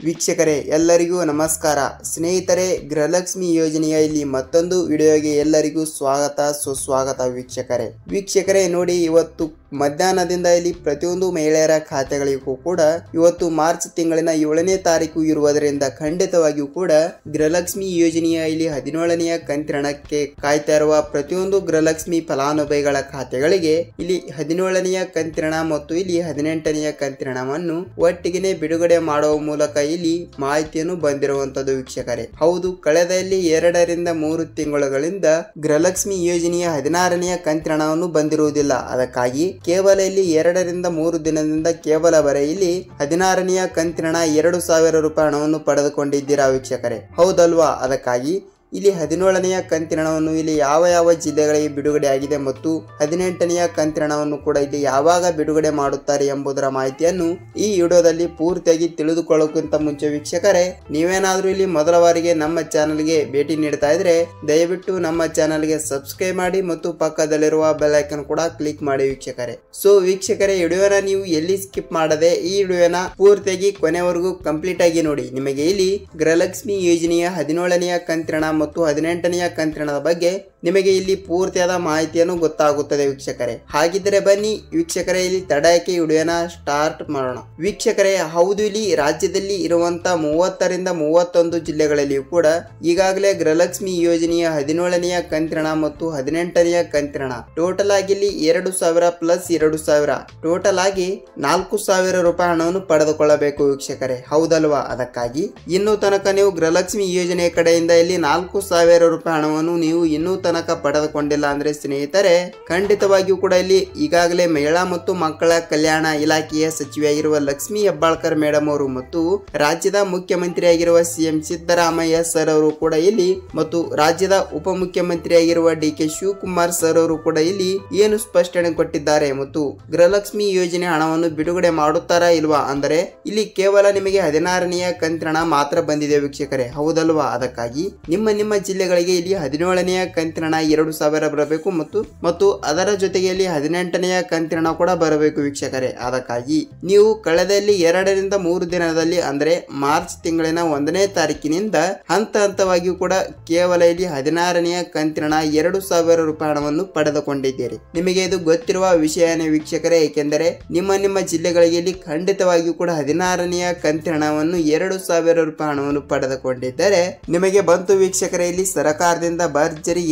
ವೀಕ್ಷಕರೇ ಎಲ್ಲರಿಗೂ ನಮಸ್ಕಾರ ಸ್ನೇಹಿತರೆ, ಗೃಹಲಕ್ಷ್ಮಿ ಯೋಜನೆಯ ಇಲ್ಲಿ ಮತ್ತೊಂದು ವಿಡಿಯೋಗೆ ಎಲ್ಲರಿಗೂ ಸ್ವಾಗತ ಸುಸ್ವಾಗತ ವೀಕ್ಷಕರೇ ನೋಡಿ, ಇವತ್ತು ಮಧ್ಯಾಹ್ನದಿಂದ ಇಲ್ಲಿ ಪ್ರತಿಯೊಂದು ಮಹಿಳೆಯರ ಖಾತೆಗಳಿಗೂ ಕೂಡ ಇವತ್ತು ಮಾರ್ಚ್ ತಿಂಗಳಿನ 7ನೇ ತಾರೀಕು ಇರುವುದರಿಂದ ಖಂಡಿತವಾಗಿಯೂ ಕೂಡ ಗೃಹಲಕ್ಷ್ಮಿ ಯೋಜನೆಯ ಇಲ್ಲಿ 17ನೆಯ ಕಂತಿನಕ್ಕೆ ಕಾಯ್ತಾ ಇರುವ ಪ್ರತಿಯೊಂದು ಗೃಹಲಕ್ಷ್ಮಿ ಫಲಾನುಭವಿಗಳ ಖಾತೆಗಳಿಗೆ ಇಲ್ಲಿ 17ನೆಯ ಕಂತಿನ ಮತ್ತು ಇಲ್ಲಿ 18ನೆಯ ಕಂತಿನವನ್ನು ಒಟ್ಟಿಗೆ ಬಿಡುಗಡೆ ಮಾಡುವ ಮೂಲಕ ಇಲ್ಲಿ ಮಾಹಿತಿಯನ್ನು ಬಂದಿರುವಂತದ್ದು ವೀಕ್ಷಕರೇ. ಹೌದು, ಕಳೆದ ಇಲ್ಲಿ 2 ರಿಂದ 3 ತಿಂಗಳುಗಳಿಂದ ಗೃಹಲಕ್ಷ್ಮಿ ಯೋಜನೆಯ 16ನೆಯ ಕಂತಿನವನ್ನು ಬಂದಿರುವುದಿಲ್ಲ. ಅದಕ್ಕಾಗಿ ಕೇವಲ ಇಲ್ಲಿ 2 ರಿಂದ 3 ದಿನದಿಂದ ಕೇವಲ ಬರೀ ಇಲ್ಲಿ 16ನೆಯ ಕಂತಿನ 2,000 ರೂಪಾಯಿ ಹಣವನ್ನು ಪಡೆದುಕೊಂಡಿದ್ದೀರಾ ವೀಕ್ಷಕರೇ, ಹೌದಲ್ವಾ? ಅದಕ್ಕಾಗಿ ಇಲ್ಲಿ 17ನೆಯ ಕಂತಿನವನ್ನು ಇಲ್ಲಿ ಯಾವ ಜಿಲ್ಲೆಗಳಿಗೆ ಬಿಡುಗಡೆ ಆಗಿದೆ ಮತ್ತು 18ನೆಯ ಕಂತಿನವನ್ನು ಕೂಡ ಇಲ್ಲಿ ಯಾವಾಗ ಬಿಡುಗಡೆ ಮಾಡುತ್ತಾರೆ ಎಂಬುದರ ಮಾಹಿತಿಯನ್ನು ಈ ವಿಡಿಯೋದಲ್ಲಿ ಪೂರ್ತಿಯಾಗಿ ತಿಳಿದುಕೊಳ್ಳೋಕ್ಕಿಂತ ಮುಂಚೆ ವೀಕ್ಷಕರೇ, ನೀವೇನಾದ್ರೂ ಇಲ್ಲಿ ಮೊದಲ ಬಾರಿಗೆ ನಮ್ಮ ಚಾನೆಲ್ಗೆ ಭೇಟಿ ನೀಡ್ತಾ ಇದ್ರೆ ದಯವಿಟ್ಟು ನಮ್ಮ ಚಾನೆಲ್ಗೆ ಸಬ್ಸ್ಕ್ರೈಬ್ ಮಾಡಿ ಮತ್ತು ಪಕ್ಕದಲ್ಲಿರುವ ಬೆಲ್ ಐಕಾನ್ ಕೂಡ ಕ್ಲಿಕ್ ಮಾಡಿ ವೀಕ್ಷಕರೇ. ಸೊ ವೀಕ್ಷಕರೇ, ವಿಡಿಯೋನ ನೀವು ಎಲ್ಲಿ ಸ್ಕಿಪ್ ಮಾಡದೆ ಈ ವಿಡಿಯೋನ ಪೂರ್ತಿಯಾಗಿ ಕೊನೆವರೆಗೂ ಕಂಪ್ಲೀಟ್ ಆಗಿ ನೋಡಿ. ನಿಮಗೆ ಇಲ್ಲಿ ಗೃಹಲಕ್ಷ್ಮಿ ಯೋಜನೆಯ 17ನೆಯ ಕಂತಿನ ಮತ್ತು 18ನೆಯ ಕಂತಿನದ ಬಗ್ಗೆ ನಿಮಗೆ ಇಲ್ಲಿ ಪೂರ್ತಿಯಾದ ಮಾಹಿತಿಯನ್ನು ಗೊತ್ತಾಗುತ್ತದೆ ವೀಕ್ಷಕರೇ. ಹಾಗಿದ್ದರೆ ಬನ್ನಿ ವೀಕ್ಷಕರೇ, ಇಲ್ಲಿ ತಡಕ್ಕೆ ವಿಡಿಯೋನ ಸ್ಟಾರ್ಟ್ ಮಾಡೋಣ. ವೀಕ್ಷಕರೇ, ಹೌದು, ಇಲ್ಲಿ ರಾಜ್ಯದಲ್ಲಿ ಇರುವಂತಹ 30 ರಿಂದ 31 ಜಿಲ್ಲೆಗಳಲ್ಲಿಯೂ ಕೂಡ ಈಗಾಗಲೇ ಗೃಹಲಕ್ಷ್ಮಿ ಯೋಜನೆಯ 17ನೆಯ ಕಂತಿನ ಮತ್ತು 18ನೆಯ ಕಂತಿನ ಟೋಟಲ್ ಆಗಿ ಇಲ್ಲಿ 2,000 ಪ್ಲಸ್ 2,000 ಟೋಟಲ್ ಆಗಿ 4,000 ರೂಪಾಯಿ ಹಣವನ್ನು ಪಡೆದುಕೊಳ್ಳಬೇಕು ವೀಕ್ಷಕರೇ, ಹೌದಲ್ವಾ? ಅದಕ್ಕಾಗಿ ಇನ್ನೂ ತನಕ ನೀವು ಗೃಹಲಕ್ಷ್ಮಿ ಯೋಜನೆಯ ಕಡೆಯಿಂದ ಇಲ್ಲಿ 4,000 ರೂಪಾಯಿ ಹಣವನ್ನು ನೀವು ಇನ್ನೂ ತನಕ ಪಡೆದುಕೊಂಡಿಲ್ಲ ಅಂದ್ರೆ ಸ್ನೇಹಿತರೆ, ಖಂಡಿತವಾಗಿಯೂ ಕೂಡ ಇಲ್ಲಿ ಈಗಾಗಲೇ ಮಹಿಳಾ ಮತ್ತು ಮಕ್ಕಳ ಕಲ್ಯಾಣ ಇಲಾಖೆಯ ಸಚಿವೆಯಾಗಿರುವ ಲಕ್ಷ್ಮಿ ಹೆಬ್ಬಾಳ್ಕರ್ ಮೇಡಮ್ ಅವರು ಮತ್ತು ರಾಜ್ಯದ ಮುಖ್ಯಮಂತ್ರಿಯಾಗಿರುವ ಸಿಎಂ ಸಿದ್ದರಾಮಯ್ಯ ಸರ್ ಅವರು ಕೂಡ ಇಲ್ಲಿ ಮತ್ತು ರಾಜ್ಯದ ಉಪಮುಖ್ಯಮಂತ್ರಿಯಾಗಿರುವ ಡಿ.ಕೆ. ಶಿವಕುಮಾರ್ ಸರ್ ಅವರು ಕೂಡ ಇಲ್ಲಿ ಏನು ಸ್ಪಷ್ಟನೆ ಕೊಟ್ಟಿದ್ದಾರೆ ಮತ್ತು ಗೃಹಲಕ್ಷ್ಮಿ ಯೋಜನೆ ಹಣವನ್ನು ಬಿಡುಗಡೆ ಮಾಡುತ್ತಾರಾ ಇಲ್ವಾ ಅಂದರೆ ಇಲ್ಲಿ ಕೇವಲ ನಿಮಗೆ 16ನೆಯ ಕಂತಿನ ಮಾತ್ರ ಬಂದಿದೆ ವೀಕ್ಷಕರೇ, ಹೌದಲ್ವಾ? ಅದಕ್ಕಾಗಿ ನಿಮ್ಮ ಜಿಲ್ಲೆಗಳಿಗೆ ಇಲ್ಲಿ 17ನೆಯ ಕಂತಿನ 2,000 ಬರಬೇಕು ಮತ್ತು ಅದರ ಜೊತೆಗೆ ಇಲ್ಲಿ 18ನೆಯ ಕಂತಿನ ಕೂಡ ಬರಬೇಕು ವೀಕ್ಷಕರೇ. ಅದಕ್ಕಾಗಿ ನೀವು ಕಳೆದಲ್ಲಿ 2 ರಿಂದ 3 ದಿನದಲ್ಲಿ ಅಂದ್ರೆ ಮಾರ್ಚ್ ತಿಂಗಳಿನ 1ನೇ ತಾರೀಕಿನಿಂದ ಹಂತವಾಗಿಯೂ ಕೂಡ ಕೇವಲ ಇಲ್ಲಿ 16ನೆಯ ಕಂತಿನ 2,000 ರೂಪಾಯಿ ಹಣವನ್ನು ಪಡೆದುಕೊಂಡಿದ್ದೀರಿ. ನಿಮಗೆ ಇದು ಗೊತ್ತಿರುವ ವಿಷಯನೇ ವೀಕ್ಷಕರೇ, ಏಕೆಂದರೆ ನಿಮ್ಮ ಜಿಲ್ಲೆಗಳಿಗೆ ಇಲ್ಲಿ ಖಂಡಿತವಾಗಿಯೂ ಕೂಡ 16ನೆಯ ಕಂತಿನವನ್ನು 2,000 ರೂಪಾಯಿ ಹಣವನ್ನು ಪಡೆದುಕೊಂಡಿದ್ದರೆ ನಿಮಗೆ ಬಂತು ವೀಕ್ಷಕರೇ ಇಲ್ಲಿ ಸರ್ಕಾರದಿಂದ ಭರ್ಜರಿ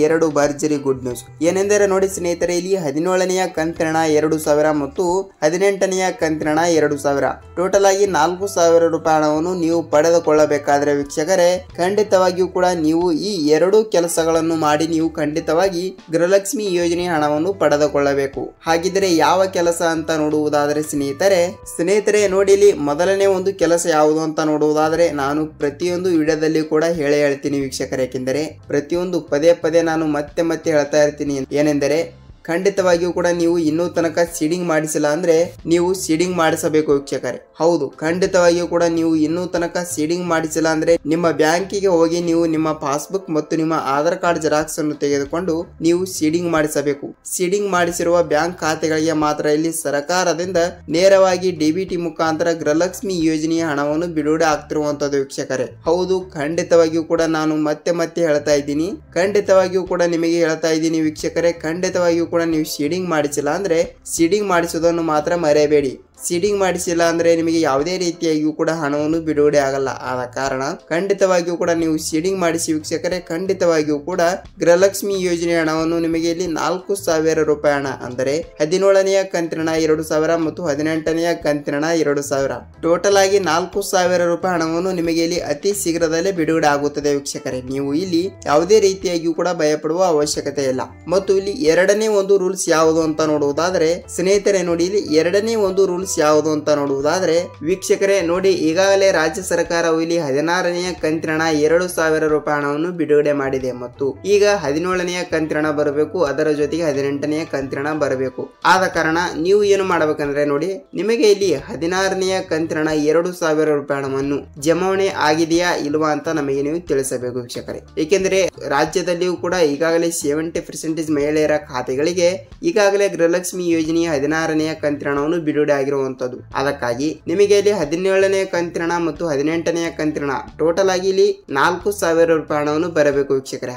ಗುಡ್ ನ್ಯೂಸ್. ಏನೆಂದರೆ ನೋಡಿ ಸ್ನೇಹಿತರೆ, ಇಲ್ಲಿ 17ನೆಯ ಕಂತಿನ 2,000 ಮತ್ತು 18ನೆಯ ಕಂತಿನ 2,000 ಟೋಟಲ್ ಆಗಿ 4,000 ರೂಪಾಯಿ ಹಣವನ್ನು ನೀವು ಪಡೆದುಕೊಳ್ಳಬೇಕಾದ್ರೆ ವೀಕ್ಷಕರೇ, ಖಂಡಿತವಾಗಿಯೂ ಕೂಡ ನೀವು ಈ 2 ಕೆಲಸಗಳನ್ನು ಮಾಡಿ ನೀವು ಖಂಡಿತವಾಗಿ ಗೃಹಲಕ್ಷ್ಮಿ ಯೋಜನೆ ಹಣವನ್ನು ಪಡೆದುಕೊಳ್ಳಬೇಕು. ಹಾಗಿದ್ರೆ ಯಾವ ಕೆಲಸ ಅಂತ ನೋಡುವುದಾದ್ರೆ ಸ್ನೇಹಿತರೆ ನೋಡಿ, ಇಲ್ಲಿ ಮೊದಲನೇ ಒಂದು ಕೆಲಸ ಯಾವುದು ಅಂತ ನೋಡುವುದಾದ್ರೆ ನಾನು ಪ್ರತಿಯೊಂದು ವಿಡಿಯೋದಲ್ಲಿ ಕೂಡ ಹೇಳ್ತೀನಿ ವೀಕ್ಷಕರೇ, ಏಕೆಂದರೆ ಪ್ರತಿಯೊಂದು ಪದೇ ನಾನು ಮತ್ತೆ ಹೇಳ್ತಾ ಇರ್ತೀನಿ. ಏನೆಂದರೆ ಖಂಡಿತವಾಗಿಯೂ ಕೂಡ ನೀವು ಇನ್ನೂ ತನಕ ಸೀಡಿಂಗ್ ಮಾಡಿಸಿಲ್ಲ ಅಂದ್ರೆ ನೀವು ಸೀಡಿಂಗ್ ಮಾಡಿಸಬೇಕು ವೀಕ್ಷಕರೇ. ಹೌದು, ಖಂಡಿತವಾಗಿಯೂ ಕೂಡ ನೀವು ಇನ್ನೂ ತನಕ ಸೀಡಿಂಗ್ ಮಾಡಿಸಿಲ್ಲ ಅಂದ್ರೆ ನಿಮ್ಮ ಬ್ಯಾಂಕಿಗೆ ಹೋಗಿ ನೀವು ನಿಮ್ಮ ಪಾಸ್ಬುಕ್ ಮತ್ತು ನಿಮ್ಮ ಆಧಾರ್ ಕಾರ್ಡ್ ಜೆರಾಕ್ಸ್ ಅನ್ನು ತೆಗೆದುಕೊಂಡು ನೀವು ಸೀಡಿಂಗ್ ಮಾಡಿಸಬೇಕು. ಸೀಡಿಂಗ್ ಮಾಡಿಸಿರುವ ಬ್ಯಾಂಕ್ ಖಾತೆಗಳಿಗೆ ಮಾತ್ರ ಇಲ್ಲಿ ಸರ್ಕಾರದಿಂದ ನೇರವಾಗಿ ಡಿಬಿಟಿ ಮುಖಾಂತರ ಗೃಹಲಕ್ಷ್ಮಿ ಯೋಜನೆಯ ಹಣವನ್ನು ಬಿಡುಗಡೆ ಆಗ್ತಿರುವಂತದ್ದು ವೀಕ್ಷಕರೇ. ಹೌದು, ಖಂಡಿತವಾಗಿಯೂ ಕೂಡ ನಾನು ಮತ್ತೆ ಹೇಳ್ತಾ ಇದ್ದೀನಿ, ಖಂಡಿತವಾಗಿಯೂ ಕೂಡ ನಿಮಗೆ ಹೇಳ್ತಾ ಇದ್ದೀನಿ ವೀಕ್ಷಕರೇ, ಖಂಡಿತವಾಗಿಯೂ ಕೂಡ ನೀವು ಸೀಡಿಂಗ್ ಮಾಡಿಸಿಲ್ಲ ಅಂದ್ರೆ ಸೀಡಿಂಗ್ ಮಾಡಿಸೋದನ್ನು ಮಾತ್ರ ಮರೆಯಬೇಡಿ. ಸೀಡಿಂಗ್ ಮಾಡಿಸಿಲ್ಲ ಅಂದ್ರೆ ನಿಮಗೆ ಯಾವುದೇ ರೀತಿಯಾಗಿಯೂ ಕೂಡ ಹಣವನ್ನು ಬಿಡುಗಡೆ ಆಗಲ್ಲ. ಆದ ಕಾರಣ ಖಂಡಿತವಾಗಿಯೂ ಕೂಡ ನೀವು ಸೀಡಿಂಗ್ ಮಾಡಿಸಿ ವೀಕ್ಷಕರೇ, ಖಂಡಿತವಾಗಿಯೂ ಕೂಡ ಗೃಹಲಕ್ಷ್ಮಿ ಯೋಜನೆ ಹಣವನ್ನು ನಿಮಗೆ ಇಲ್ಲಿ 4,000 ರೂಪಾಯಿ ಹಣ ಅಂದರೆ 17ನೆಯ ಕಂತಿನ 2,000 ಮತ್ತು 18ನೆಯ ಕಂತಿನ 2,000 ಟೋಟಲ್ ಆಗಿ 4,000 ರೂಪಾಯಿ ಹಣವನ್ನು ನಿಮಗೆ ಇಲ್ಲಿ ಅತಿ ಶೀಘ್ರದಲ್ಲೇ ಬಿಡುಗಡೆ ಆಗುತ್ತದೆ ವೀಕ್ಷಕರೇ. ನೀವು ಇಲ್ಲಿ ಯಾವುದೇ ರೀತಿಯಾಗಿಯೂ ಕೂಡ ಭಯಪಡುವ ಅವಶ್ಯಕತೆ ಇಲ್ಲ. ಮತ್ತು ಇಲ್ಲಿ 2ನೇ ಒಂದು ರೂಲ್ಸ್ ಯಾವುದು ಅಂತ ನೋಡುವುದಾದ್ರೆ ಸ್ನೇಹಿತರೆ ನೋಡಿ, ಇಲ್ಲಿ 2ನೇ ಒಂದು ರೂಲ್ಸ್ ಯಾವುದು ಅಂತ ನೋಡುವುದಾದ್ರೆ ವೀಕ್ಷಕರೇ ನೋಡಿ, ಈಗಾಗಲೇ ರಾಜ್ಯ ಸರ್ಕಾರವು ಇಲ್ಲಿ 16ನೆಯ ಕಂತಿನ 2,000 ರೂಪಾಯಿ ಹಣವನ್ನು ಬಿಡುಗಡೆ ಮಾಡಿದೆ ಮತ್ತು ಈಗ 17ನೆಯ ಕಂತಿನ ಬರಬೇಕು, ಅದರ ಜೊತೆಗೆ 18ನೆಯ ಕಂತಿನ ಬರಬೇಕು. ಆದ ಕಾರಣ ನೀವು ಏನು ಮಾಡಬೇಕಂದ್ರೆ ನೋಡಿ, ನಿಮಗೆ ಇಲ್ಲಿ 16ನೆಯ ಕಂತಿನ 2,000 ರೂಪಾಯಿ ಹಣವನ್ನು ಜಮಾವಣೆ ಆಗಿದೆಯಾ ಇಲ್ವಾ ಅಂತ ನಮಗೆ ನೀವು ತಿಳಿಸಬೇಕು ವೀಕ್ಷಕರೇ. ಏಕೆಂದರೆ ರಾಜ್ಯದಲ್ಲಿಯೂ ಕೂಡ ಈಗಾಗಲೇ 70% ಮಹಿಳೆಯರ ಖಾತೆಗಳಿಗೆ ಈಗಾಗಲೇ ಗೃಹಲಕ್ಷ್ಮಿ ಯೋಜನೆಯ 16ನೆಯ ಕಂತಿನ ಹಣವನ್ನು ಬಿಡುಗಡೆ ಆಗಿರುವ ಕೊಟ್ಟಿರುವಂತದ್ದು. ಅದಕ್ಕಾಗಿ ನಿಮಗೆ ಇಲ್ಲಿ 17ನೇ ಕಂತಿನ ಹಣ ಮತ್ತು 18ನೇ ಕಂತಿನ ಹಣ ಟೋಟಲ್ ಆಗಿ ಇಲ್ಲಿ 4,000 ರೂಪಾಯಿ ಹಣವನ್ನು ಬರಬೇಕು ವೀಕ್ಷಕರೇ.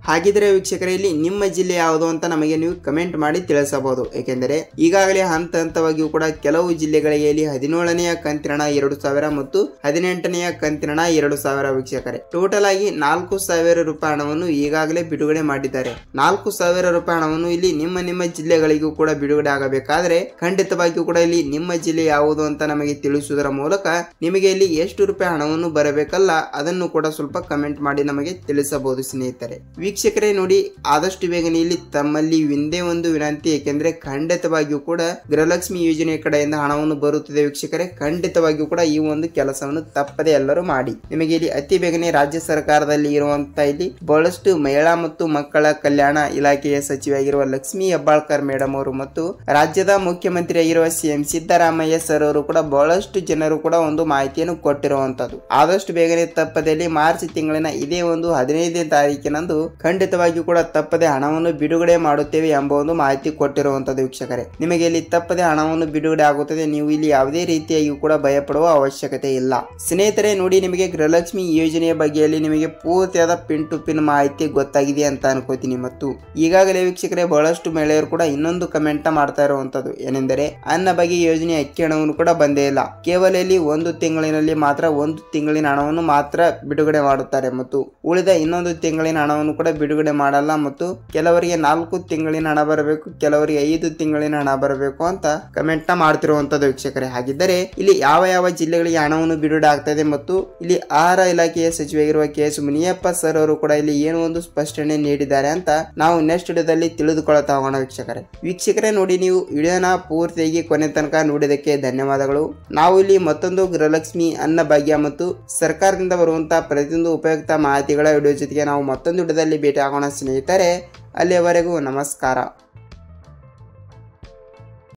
ಹಾಗಿದ್ರೆ ವೀಕ್ಷಕರೇ ಇಲ್ಲಿ ನಿಮ್ಮ ಜಿಲ್ಲೆ ಯಾವುದು ಅಂತ ನಮಗೆ ನೀವು ಕಮೆಂಟ್ ಮಾಡಿ ತಿಳಿಸಬಹುದು. ಏಕೆಂದರೆ ಈಗಾಗಲೇ ಹಂತವಾಗಿಯೂ ಕೂಡ ಕೆಲವು ಜಿಲ್ಲೆಗಳಿಗೆ ಇಲ್ಲಿ 17ನೇ ಕಂತಿನ ಹಣ 2,000 ಮತ್ತು 18ನೇ ಕಂತಿನ ಹಣ 2,000 ವೀಕ್ಷಕರೇ. ಟೋಟಲ್ ಆಗಿ 4,000 ರೂಪಾಯಿ ಹಣವನ್ನು ಈಗಾಗಲೇ ಬಿಡುಗಡೆ ಮಾಡಿದ್ದಾರೆ. 4,000 ರೂಪಾಯಿ ಹಣವನ್ನು ಇಲ್ಲಿ ನಿಮ್ಮ ಜಿಲ್ಲೆಗಳಿಗೂ ಕೂಡ ಬಿಡುಗಡೆ ಆಗಬೇಕಾದ್ರೆ ಖಂಡಿತವಾಗಿಯೂ ಕೂಡ ಇಲ್ಲಿ ನಿಮ್ಮ ಜಿಲ್ಲೆ ಯಾವುದು ಅಂತ ನಮಗೆ ತಿಳಿಸುವುದರ ಮೂಲಕ ನಿಮಗೆ ಇಲ್ಲಿ ಎಷ್ಟು ರೂಪಾಯಿ ಹಣವನ್ನು ಬರಬೇಕಲ್ಲ ಅದನ್ನು ಕೂಡ ಸ್ವಲ್ಪ ಕಮೆಂಟ್ ಮಾಡಿ ನಮಗೆ ತಿಳಿಸಬಹುದು ಸ್ನೇಹಿತರೆ. ವೀಕ್ಷಕರೇ ನೋಡಿ, ಆದಷ್ಟು ಬೇಗನೆ ಇಲ್ಲಿ ತಮ್ಮಲ್ಲಿ ಒಂದೇ ಒಂದು ವಿನಂತಿ, ಏಕೆಂದ್ರೆ ಖಂಡಿತವಾಗಿಯೂ ಕೂಡ ಗೃಹಲಕ್ಷ್ಮಿ ಯೋಜನೆ ಕಡೆಯಿಂದ ಹಣವನ್ನು ಬರುತ್ತದೆ ವೀಕ್ಷಕರೇ. ಖಂಡಿತವಾಗಿಯೂ ಕೂಡ ಈ ಒಂದು ಕೆಲಸವನ್ನು ತಪ್ಪದೆ ಎಲ್ಲರೂ ಮಾಡಿ. ನಿಮಗೆ ಇಲ್ಲಿ ಅತಿ ಬೇಗನೆ ರಾಜ್ಯ ಸರ್ಕಾರದಲ್ಲಿ ಇರುವಂತಹ ಇಲ್ಲಿ ಬಹಳಷ್ಟು ಮಹಿಳಾ ಮತ್ತು ಮಕ್ಕಳ ಕಲ್ಯಾಣ ಇಲಾಖೆಯ ಸಚಿವೆಯಾಗಿರುವ ಲಕ್ಷ್ಮೀ ಹೆಬ್ಬಾಳ್ಕರ್ ಮೇಡಮ್ ಅವರು ಮತ್ತು ರಾಜ್ಯದ ಮುಖ್ಯಮಂತ್ರಿಯಾಗಿರುವ ಸಿಎಂ ಸಿದ್ದರಾಮಯ್ಯ ಸರ್ ಅವರು ಕೂಡ ಬಹಳಷ್ಟು ಜನರು ಕೂಡ ಒಂದು ಮಾಹಿತಿಯನ್ನು ಕೊಟ್ಟಿರುವಂತದ್ದು. ಆದಷ್ಟು ಬೇಗನೆ ತಪ್ಪದಲ್ಲಿ ಮಾರ್ಚ್ ತಿಂಗಳಿನ ಇದೇ ಒಂದು 15ನೇ ತಾರೀಕಿನಂದು ಖಂಡಿತವಾಗಿಯೂ ಕೂಡ ತಪ್ಪದೆ ಹಣವನ್ನು ಬಿಡುಗಡೆ ಮಾಡುತ್ತೇವೆ ಎಂಬ ಒಂದು ಮಾಹಿತಿ ಕೊಟ್ಟಿರುವಂತದ್ದು ವೀಕ್ಷಕರೇ. ನಿಮಗೆ ಇಲ್ಲಿ ತಪ್ಪದೆ ಹಣವನ್ನು ಬಿಡುಗಡೆ ಆಗುತ್ತದೆ. ನೀವು ಇಲ್ಲಿ ಯಾವುದೇ ರೀತಿಯಾಗಿ ಕೂಡ ಭಯಪಡುವ ಅವಶ್ಯಕತೆ ಇಲ್ಲ ಸ್ನೇಹಿತರೆ. ನೋಡಿ, ನಿಮಗೆ ಗೃಹಲಕ್ಷ್ಮಿ ಯೋಜನೆಯ ಬಗ್ಗೆಯಲ್ಲಿ ನಿಮಗೆ ಪೂರ್ತಿಯಾದ ಪಿನ್ ಟು ಪಿನ್ ಮಾಹಿತಿ ಗೊತ್ತಾಗಿದೆ ಅಂತ ಅನ್ಕೋತೀನಿ. ಮತ್ತು ಈಗಾಗಲೇ ವೀಕ್ಷಕರೇ ಬಹಳಷ್ಟು ಮಹಿಳೆಯರು ಕೂಡ ಇನ್ನೊಂದು ಕಮೆಂಟ್ ಮಾಡ್ತಾ ಇರುವಂತದ್ದು ಏನೆಂದರೆ ಅನ್ನ ಬಗ್ಗೆ ಯೋಜನೆ ಅಕ್ಕಿ ಹಣವನ್ನು ಕೂಡ ಬಂದೇ ಇಲ್ಲ. ಕೇವಲ ಇಲ್ಲಿ ಒಂದು ತಿಂಗಳಿನಲ್ಲಿ ಮಾತ್ರ ಒಂದು ತಿಂಗಳಿನ ಹಣವನ್ನು ಮಾತ್ರ ಬಿಡುಗಡೆ ಮಾಡುತ್ತಾರೆ ಮತ್ತು ಉಳಿದ ಇನ್ನೊಂದು ತಿಂಗಳಿನ ಹಣವನ್ನು ಕೂಡ ಬಿಡುಗಡೆ ಮಾಡಲ್ಲ. ಮತ್ತು ಕೆಲವರಿಗೆ 4 ತಿಂಗಳಿನ ಹಣ ಬರಬೇಕು, ಕೆಲವರಿಗೆ 5 ತಿಂಗಳಿನ ಹಣ ಬರಬೇಕು ಅಂತ ಕಮೆಂಟ್ ಮಾಡ್ತಿರುವಂತದ್ದು ವೀಕ್ಷಕರೇ. ಹಾಗಿದ್ದರೆ ಇಲ್ಲಿ ಯಾವ ಜಿಲ್ಲೆಗಳಿಗೆ ಹಣವನ್ನು ಬಿಡುಗಡೆ ಆಗ್ತದೆ ಮತ್ತು ಇಲ್ಲಿ ಆಹಾರ ಇಲಾಖೆಯ ಸಚಿವರಾಗಿರುವ KS ಮುನಿಯಪ್ಪ ಸರ್ ಅವರು ಕೂಡ ಇಲ್ಲಿ ಏನು ಒಂದು ಸ್ಪಷ್ಟನೆ ನೀಡಿದ್ದಾರೆ ಅಂತ ನಾವು ನೆಕ್ಸ್ಟ್ ವಿಡಿಯೋದಲ್ಲಿ ತಿಳಿದುಕೊಳ್ಳುತ್ತಾ ಹೋಗೋಣ ವೀಕ್ಷಕರೇ. ನೋಡಿ, ನೀವು ವಿಡಿಯೋನ ಪೂರ್ತಿಯಾಗಿ ಕೊನೆ ತನಕ ನೋಡಿದಕ್ಕೆ ಧನ್ಯವಾದಗಳು. ನಾವು ಇಲ್ಲಿ ಮತ್ತೊಂದು ಗೃಹಲಕ್ಷ್ಮಿ ಅನ್ನ ಭಾಗ್ಯ ಮತ್ತು ಸರ್ಕಾರದಿಂದ ಬರುವಂತಹ ಪ್ರತಿಯೊಂದು ಉಪಯುಕ್ತ ಮಾಹಿತಿಗಳ ವಿಡಿಯೋ ಜೊತೆಗೆ ನಾವು ಮತ್ತೊಂದು ವಿಡಿಯೋದಲ್ಲಿ ಭೇಟಿ ಆಗೋಣ ಸ್ನೇಹಿತರೆ. ಅಲ್ಲಿಯವರೆಗೂ ನಮಸ್ಕಾರ.